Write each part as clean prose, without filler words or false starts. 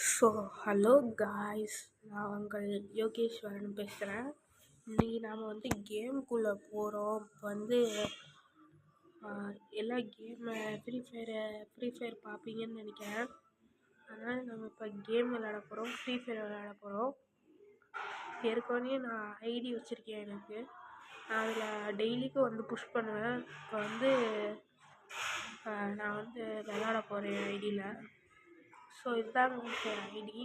So hello guys, நான் உங்கள் யோகேஸ்வரன் பேசுகிறேன். இன்றைக்கி நாம் கேமுக்குள்ளே போகிறோம். இப்போ எல்லா ஃப்ரீ ஃபயர் பார்ப்பீங்கன்னு நினைக்கிறேன். அதனால் நம்ம இப்போ கேம் விளையாட போகிறோம், ஃப்ரீ ஃபயர் விளையாட போகிறோம். ஏற்கனவே நான் ஐடி வச்சுருக்கேன். எனக்கு நான் அதில் டெய்லிக்கும் புஷ் பண்ணுவேன். இப்போ நான் விளையாட போகிறேன் ஐடியில். ஸோ இதுதாங்க ஐடி.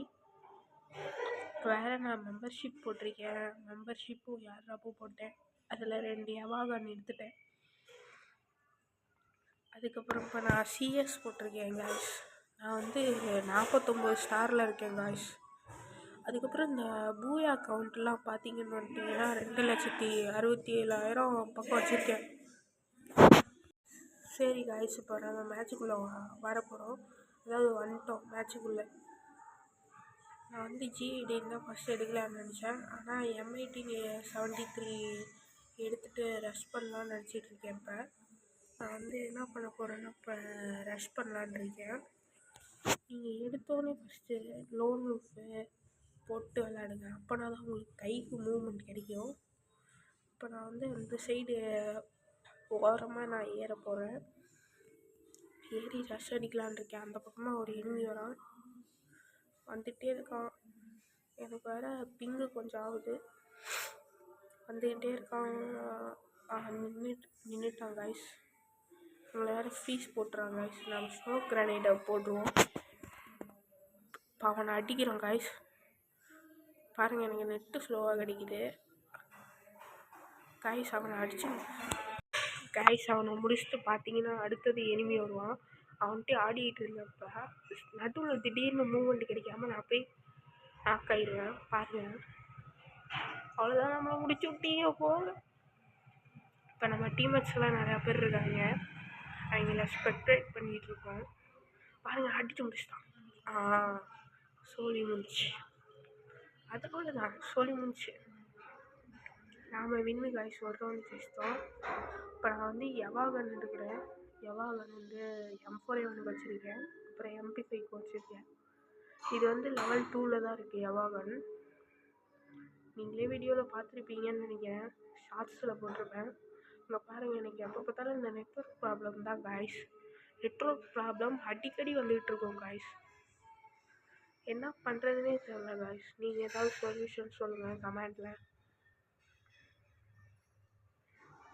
வேறு நான் மெம்பர்ஷிப் போட்டிருக்கேன். மெம்பர்ஷிப்பும் யாராப்போ போட்டேன். அதில் 2 எவாகன் எடுத்துட்டேன். அதுக்கப்புறம் இப்போ நான் சிஎஸ் போட்டிருக்கேன் காய்ஸ். நான் 49 ஸ்டாரில் இருக்கேன் காய்ஸ். அதுக்கப்புறம் இந்த பூயா அக்கௌண்ட்லாம் பார்த்தீங்கன்னா 2,67,000 பக்கம் வச்சுருக்கேன். சரி காய்ஸ், இப்போ நம்ம மேட்சுக்குள்ளே வரப்போகிறோம். அதாவது வந்துட்டோம் மேட்சுக்குள்ளே. நான் ஜிஐடின்னு தான் ஃபஸ்ட் எடுக்கலான்னு நினச்சேன். ஆனால் M1873 எடுத்துகிட்டு ரஷ் பண்ணலான்னு நினச்சிட்ருக்கேன். இப்போ நான் என்ன பண்ண போகிறேன்னா, இப்போ ரஷ் பண்ணலான்னு இருக்கேன். நீங்கள் எடுத்தோடனே ஃபஸ்ட்டு லோன் ரூஃபு போட்டு விளாடுங்க. அப்போனா தான் உங்களுக்கு கைக்கு மூவ்மெண்ட் கிடைக்கும். இப்போ நான் அந்த சைடு ஓரமாக நான் ஏற போகிறேன். ஏறி ரஷ் அடிக்கலான் இருக்கேன். அந்த பக்கமாக ஒரு எனிமி வரான், வந்துகிட்டே இருக்கான். எனக்கு வேறு பிங்கு கொஞ்சம் ஆகுது. வந்துக்கிட்டே இருக்கான். நின்றுட்டான் காய்ஸ். நம்மளை வேறு ஃப்ரீஸ் போட்டுறான் காய்ஸ். நம்ம ஸ்மோக் கிரானைடை போட்டுருவோம். இப்போ அவனை அடிக்கிறான் காய்ஸ். பாருங்கள், எனக்கு நெட்டு ஸ்லோவாக கிடைக்குது காய்ஸ். அவனை அடிச்சு காய்ஸ், அவனை முடிச்சுட்டு பார்த்தீங்கன்னா அடுத்தது எனிமி வருவான். அவன்கிட்ட ஆடிக்கிட்டு இருந்தப்போ நடுவில் திடீர்னு மூவ்மெண்ட் கிடைக்காம நான் போய் நாக் ஆயிடுவேன். பாருங்கள், அவ்வளோதான், நம்மளை முடிச்சு விட்டீங்க போங்க. இப்போ நம்ம டீம்மேட்ஸ்லாம் நிறையா பேர் இருக்காங்க. அவங்கள ஸ்பெக்டேட் பண்ணிகிட்ருக்கோம். பாருங்கள், அடித்து முடிச்சுட்டான். சோலி முடிச்சு. அதோட தான் சோலி முடிச்சு. நாம் வின்னு காய்ஸ். ஒரு ரவுண்ட் ஜெயிச்சிட்டோம். இப்போ நான் எவாகன் எடுக்கிறேன். எவாகன் M4A1 வச்சுருக்கேன். அப்புறம் MP5 வச்சுருக்கேன். இது லெவல் 2ல் தான் இருக்குது எவாகன். நீங்களே வீடியோவில் பார்த்துருப்பீங்கன்னு நினைக்கிறேன். ஷார்ட்ஸில் போட்டிருப்பேன். இங்கே பாருங்கள், எனக்கு எப்போ பார்த்தாலும் இந்த நெட்ஒர்க் ப்ராப்ளம் தான் காய்ஸ். நெட்ஒர்க் ப்ராப்ளம் அடிக்கடி வந்துகிட்ருக்கோம் காய்ஸ். என்ன பண்ணுறதுனே தெரியல காய்ஸ். நீங்கள் ஏதாவது சொல்யூஷன் சொல்லுங்கள் கமெண்டில்.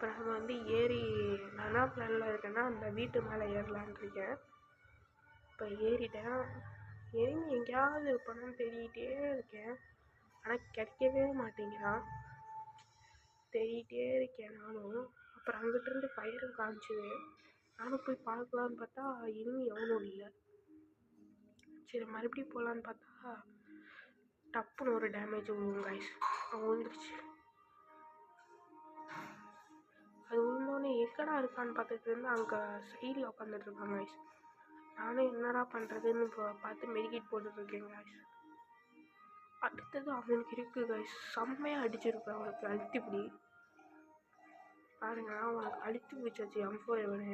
இப்போ நம்ம ஏறி நானா பிளானில் இருக்கேன்னா அந்த வீட்டு மேலே ஏறலான் இருக்கேன். இப்போ ஏறிட்டேன். எரிமி எங்கேயாவது இருப்பானு தேடிக்கிட்டே இருக்கேன். ஆனால் கிடைக்கவே மாட்டேங்கிறான். தேடிக்கிட்டே இருக்கேன் நானும். அப்புறம் அங்கிட்டிருந்து ஃபயரும் காமிச்சுது. நானும் போய் பார்க்கலான்னு பார்த்தா எரிமி எவனும் இல்லை. சரி, மறுபடியும் போகலான்னு பார்த்தா டப்புன்னு ஒரு டேமேஜ் விழுவும் காய்ஸ். அவன் விழுந்துருச்சு. அது விழுந்தோடனே எக்கடா இருக்கான்னு பார்த்துட்டு இருந்து அங்கே சைடில் உட்காந்துட்டு இருக்கான் காய்ஸ். நானும் என்னடா பண்ணுறதுன்னு இப்போ பார்த்து மெடிக்கேட் போட்டுட்ருக்கேன் காய்ஸ். அடுத்தது அவனுக்கு இருக்குது காய்ஸ். செம்மையாக அடிச்சிருப்பேன் அவனுக்கு அழுத்திப்பிடி. பாருங்கள், அவனுக்கு அழுத்தி பிடிச்சாச்சு M4A1.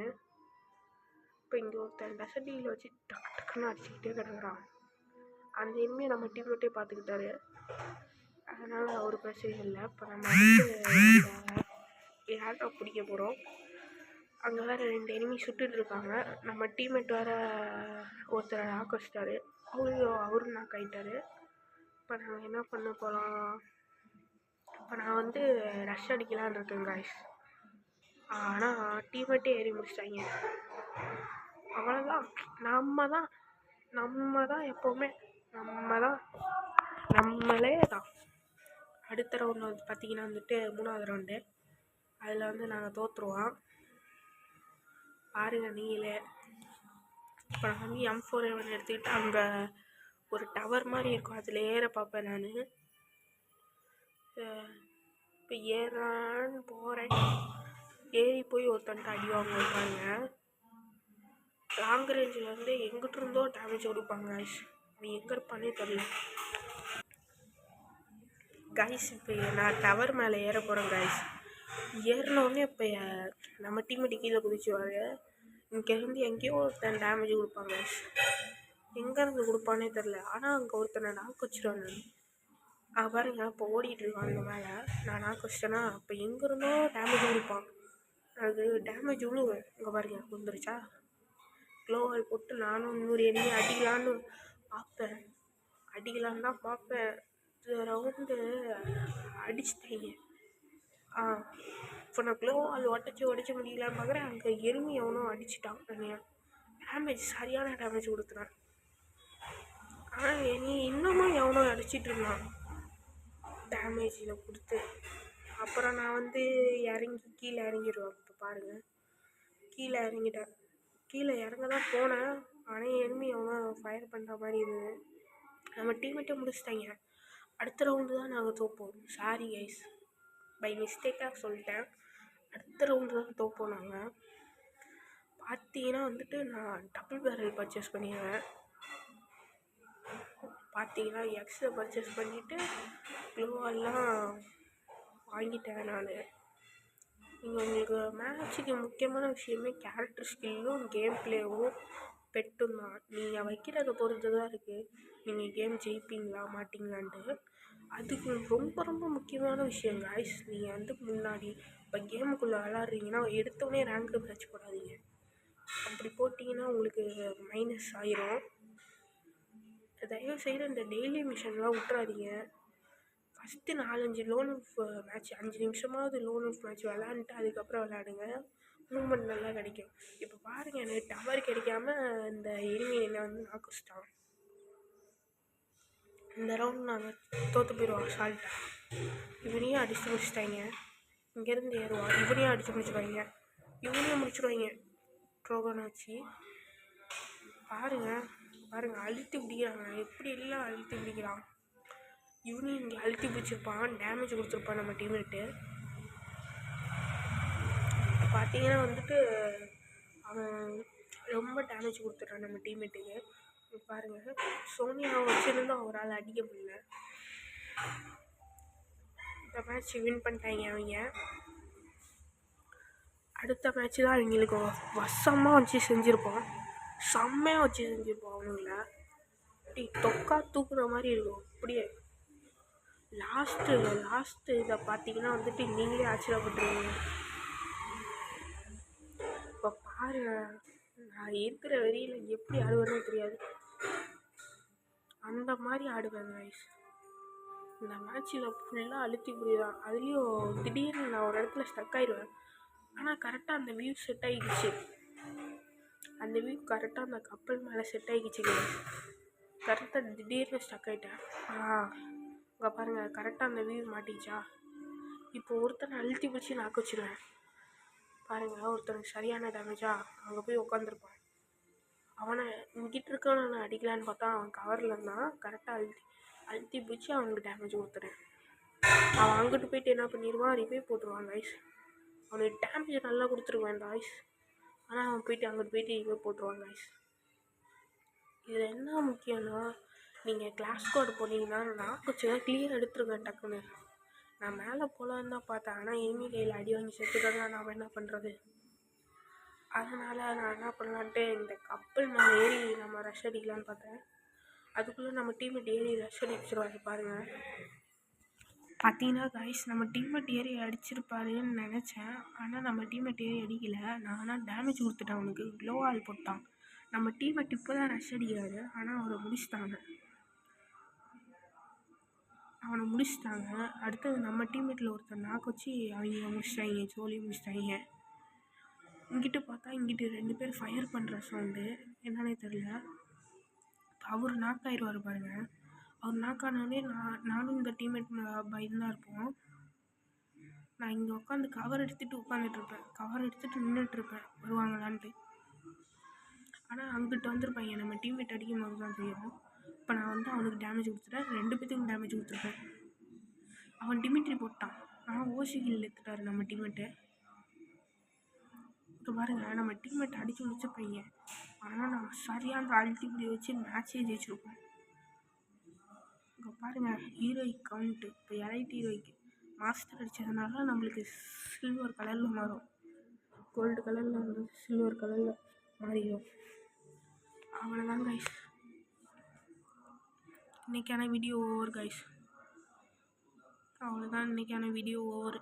இப்போ இங்கே ஒருத்தன் டெசர்டியில் வச்சு டக்கு டக்குன்னு அடிச்சுக்கிட்டே கிடக்குறான். அந்த இனிமே நம்ம டீம்மெட்டே பார்த்துக்கிட்டாரு. அதனால் ஒரு பிரச்சனை இல்லை. இப்போ நம்ம யார்கிட்ட பிடிக்க போகிறோம். அங்கே வேறு 2 எனிமி சுட்டுட்டு இருக்காங்க. நம்ம டீம்மேட் வேறு ஒருத்தரை நாக் வச்சிட்டாரு. அவரும் நாக் ஆகிட்டாரு. இப்போ நாங்கள் என்ன பண்ண போகிறோம். இப்போ நான் ரஷ் அடிக்கலான்னு இருக்கேன் காய்ஸ். ஆனால் டீம்மேட்டே ஏறி முடிச்சிட்டாங்க. அவ்வளோதான். நம்ம தான் எப்போவுமே நம்மளே தான். அடுத்த ரவுண்ட் பார்த்தீங்கன்னா 3வது ரவுண்டு. அதில் நாங்கள் தோற்றுருவோம். பாருங்கள் நீங்களே. இப்போ நான் M4A1 எடுத்துக்கிட்டு அங்கே ஒரு டவர் மாதிரி இருக்கும், அதில் ஏற பார்ப்பேன் நான். இப்போ ஏறான்னு போகிறேன். ஏறி போய் ஒருத்தன்ட்டு அடி வாங்க பாருங்க. லாங் ரேஞ்சில் எங்கிட்ட இருந்தோ டேமேஜ் கொடுப்பாங்க காய்ஸ். அவன் எங்கே இருப்பானே தெரியல காய்ஸ். இப்போ நான் டவர் மேலே ஏற போகிறேன் காய்ஸ். ஏறினோடனே இப்போ நம்ம டீம்மேட்டு கீழே குதிச்சுவாங்க. இங்கேருந்து எங்கேயோ ஒருத்தன் டேமேஜ் கொடுப்பாங்க. எங்கேருந்து கொடுப்பானே தெரில. ஆனால் அங்கே ஒருத்தனை நாக்கு வச்சிருவாங்க. பாருங்க இப்போ ஓடிட்டுருக்கான் அந்த மேலே. நான் நாக்கு வச்சிட்டேன்னா அப்போ எங்கேருந்தோ டேமேஜ் கொடுப்பான். அது டேமேஜ் விழுவும். இங்கே பாருங்க வந்துருச்சா. க்ளோவால் போட்டு நானும் 100 எண்ணி அடிக்கலான்னு பார்ப்பேன். அடிக்கலான்னு தான் பார்ப்பேன். ரவுண்டு அடிச்சிட்டேங்க. இப்போ நான் க்ளோவால் உடச்சி முடியலான்னு பார்க்குறேன். அங்கே எருமி எவனோ அடிச்சிட்டான். டேமேஜ் சரியான டேமேஜ் கொடுத்துறான். ஆனால் நீ இன்னமும் எவனோ அடிச்சிட்டு இருந்தான் டேமேஜில் கொடுத்து. அப்புறம் நான் வந்து கீழே இறங்கிடுவேன். இப்போ பாருங்கள் கீழே இறங்கிட்டேன். கீழே இறங்க தான் போனேன். ஆனால் எனிமி எவனோ ஃபயர் பண்ணுற மாதிரி இருந்தது. நம்ம டீம்மேட்டே முடிச்சிட்டாங்க. அடுத்த ரவுண்டு தான் நாங்கள் தோப்போம். சாரி கைஸ், பை மிஸ்டேக்காக சொல்லிட்டேன். அடுத்த ரவுண்டு தான் தோப்போம் நாங்கள். பார்த்தீங்கன்னா வந்துட்டு நான் டபுள் பேரல் பர்ச்சேஸ் பண்ணிடுவேன். பார்த்தீங்கன்னா எக்ஸில் பர்ச்சேஸ் பண்ணிவிட்டு க்ளோவெல்லாம் வாங்கிட்டேன் நான். உங்களுக்கு மேட்ச்சுக்கு முக்கியமான விஷயமே கேரக்டர் ஸ்கில்லும் கேம் பிளேவும் பெட்டும் தான். நீங்கள் வைக்கிறத பொறுத்து தான் இருக்குது நீங்கள் கேம் ஜெயிப்பீங்களா மாட்டிங்களான்ட்டு. அதுக்கு ரொம்ப முக்கியமான விஷயம் காய்ஸ். நீங்கள் வந்து முன்னாடி இப்போ கேமுக்குள்ளே விளாட்றீங்கன்னா எடுத்தோடனே ரேங்க்கு பிரச்சனை போடாதீங்க. அப்படி போட்டிங்கன்னா உங்களுக்கு மைனஸ் ஆயிரும். தயவுசெய்து இந்த டெய்லி மிஷன்லாம் விட்றாதீங்க. ஃபஸ்ட்டு 4-5 லோன் மேட்ச் 5 நிமிஷமாவது லோன் மேட்ச் விளாண்டுட்டு அதுக்கப்புறம் விளாடுங்க. மூவ்மெண்ட் நல்லா கிடைக்கும். இப்போ பாருங்கள் எனக்கு டவர் கிடைக்காம இந்த எனிமி என்னை வந்து நாக்கு வச்சிட்டான். இந்த ரவுண்ட் நாங்கள் தோற்று போயிடுவோம் அசால்ட்டாக. இவனையும் அடித்து முடிச்சிட்டாங்க. இங்கேருந்து ஏறுவான். இவனையும் அடித்து முடிச்சிடுவாங்க. இவனையும் முடிச்சிடுவாங்க ட்ரோகனை வச்சு. பாருங்கள் அழுத்தி பிடிக்கிறாங்க. எப்படி எல்லாம் அழுத்தி பிடிக்கிறான். இவனையும் இங்கே அழுத்தி பிடிச்சிருப்பான். டேமேஜ் கொடுத்துருப்பான் நம்ம டீம்மேட்டு. பார்த்தீங்கன்னா வந்துட்டு அவன் ரொம்ப டேமேஜ் கொடுத்துட்றான் நம்ம டீம்மேட்டுக்கு. பாருங்கள் சோனியாவை வச்சுருந்தோம் அவரால் அடிக்க முடியல. இந்த மேட்ச் வின் பண்ணிட்டாங்க அவங்க. அடுத்த மேட்ச்சு தான் அவங்களுக்கு வசமாக வச்சு செஞ்சுருப்போம். செம்மையாக வச்சு செஞ்சுருப்போம் அவங்கள. அப்படி தொக்கா தூக்குற மாதிரி இருக்கும். அப்படியே லாஸ்ட்டு இதை பார்த்தீங்கன்னா வந்துட்டு நீங்களே ஆச்சரியப்பட்டுருவீங்க. இப்போ பாருங்கள் நான் இருக்கிற வெறியில் எப்படி ஆடுவேன்னு தெரியாது. அந்த மாதிரி ஆடுவேன் கைஸ். இந்த மேட்ச்சில் ஃபுல்லாக அழுத்தி புரியுதான். அதுலேயும் திடீர்னு நான் ஒரு இடத்துல ஸ்டக் ஆயிடுவேன். ஆனால் கரெக்டாக அந்த வியூ செட் ஆகிடுச்சு. அந்த வியூ கரெக்டாக அந்த கப்பல் மேலே செட் ஆகிடுச்சு. கரெக்டாக திடீர்னு ஸ்டக் ஆகிட்டேன். இங்கே பாருங்கள் கரெக்டாக அந்த வியூ மாட்டிச்சா. இப்போ ஒருத்தனை அழுத்தி பிடிச்சி நாக்கு வச்சுருவேன். பாருங்கள் ஒருத்தனுக்கு சரியான டேமேஜாக அங்கே போய் உட்காந்துருப்பான். அவனை இங்கிட்ட இருக்கவனை நான் அடிக்கலான்னு பார்த்தா அவன் கவரில் இருந்தான். கரெக்டாக அழுத்தி பிடிச்சி அவனுக்கு டேமேஜ் கொடுத்துறேன். அவன் அங்கிட்டு போய்ட்டு என்ன பண்ணிடுவான், ரிவைவ் போட்டுருவான் கைஸ். அவனுக்கு டேமேஜ் நல்லா கொடுத்துருவேன் கைஸ். ஆனால் அவன் அங்கிட்டு போய்ட்டு ரிவைவ் போட்டுருவான் கைஸ். இதில் என்ன முக்கியம்னா நீங்கள் கிளாஸ் கோடு போனீங்கன்னா நாக்கு வச்சு தான் கிளியர் எடுத்துருவேன் டக்குன்னு. நான் மேலே போகலான்னு தான் பார்த்தேன். ஆனால் எனிமி கையில் அடி வாங்கி செத்துட்டேன்னா நான் என்ன பண்ணுறது. அதனால் நான் என்ன பண்ணலான்ட்டு இந்த கப்பல் மேலே ஏறி நம்ம ரஷ் அடிக்கலான்னு பார்த்தேன். அதுக்குள்ளே நம்ம டீம்மேட் ஏறி ரஷ் அடிச்சிருவாரு. பாருங்கள் பார்த்தீங்கன்னா கைஸ் நம்ம டீம்மேட் ஏறி அடிச்சிருப்பாருன்னு நினச்சேன். ஆனால் நம்ம டீம்மேட் ஏறி அடிக்கலை. நான் ஆனால் டேமேஜ் கொடுத்துட்டேன். அவனுக்கு க்ளோ ஆல் போட்டான். நம்ம டீம்மேட் இப்போ தான் ரஷ் அடிக்கிறாரு. ஆனால் அவனை முடிச்சிட்டாங்க. அடுத்தது நம்ம டீம்மேட்டில் ஒருத்தர் நாக்கு வச்சு அவங்க முடிச்சிட்டாங்க. சோழி முடிச்சிட்டாங்க. இங்கிட்டு பார்த்தா இங்கிட்டு 2 பேர் ஃபயர் பண்ணுற சவுண்டு என்னன்னே தெரில. அவர் நாக்காயிடுவார் பாருங்கள். அவர் நாக்கானோடனே நானும் இந்த டீம்மேட் பயந்து தான் இருப்போம். நான் இங்கே உட்காந்து கவர் எடுத்துகிட்டு நின்றுட்டுருப்பேன் வருவாங்களான்ட்டு. ஆனால் அங்கிட்டு வந்துருப்பாங்க. நம்ம டீம்மேட் அடிக்கும் போது தான் தெரியும். இப்போ நான் வந்து அவனுக்கு டேமேஜ் கொடுத்துட்டேன். 2 பேத்துக்கும் டேமேஜ் கொடுத்துருப்பேன். அவன் டிமிட்ரி போட்டான். ஆனால் ஓசி கில் எடுத்துட்டாரு நம்ம டீம்மேட்டு. இப்போ பாருங்கள் நம்ம டீம்மேட் அடித்து முடிச்சப்பைங்க. ஆனால் நான் சரியான அல்டிபிடி வச்சு மேட்சே ஜெயிச்சிருப்போம். இப்போ பாருங்கள் ஹீரோயிக் கவுண்ட்டு. இப்போ எலைட் ஹீரோய்க்கு மாஸ்டர் அடித்ததுனால நம்மளுக்கு சில்வர் கலரில் மாறும். கோல்டு கலரில் வந்து சில்வர் கலரில் மாறிடும். அவ்வளோதான் கைஸ். இன்றைக்கான வீடியோ ஓவர் கைஸ். அவ்வளோதான், இன்றைக்கான வீடியோ ஓவர்.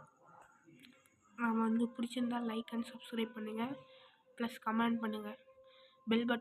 நாம் பிடிச்சிருந்தால் லைக் அண்ட் சப்ஸ்கிரைப் பண்ணுங்கள், ப்ளஸ் கமெண்ட் பண்ணுங்கள், பெல் பட்டன்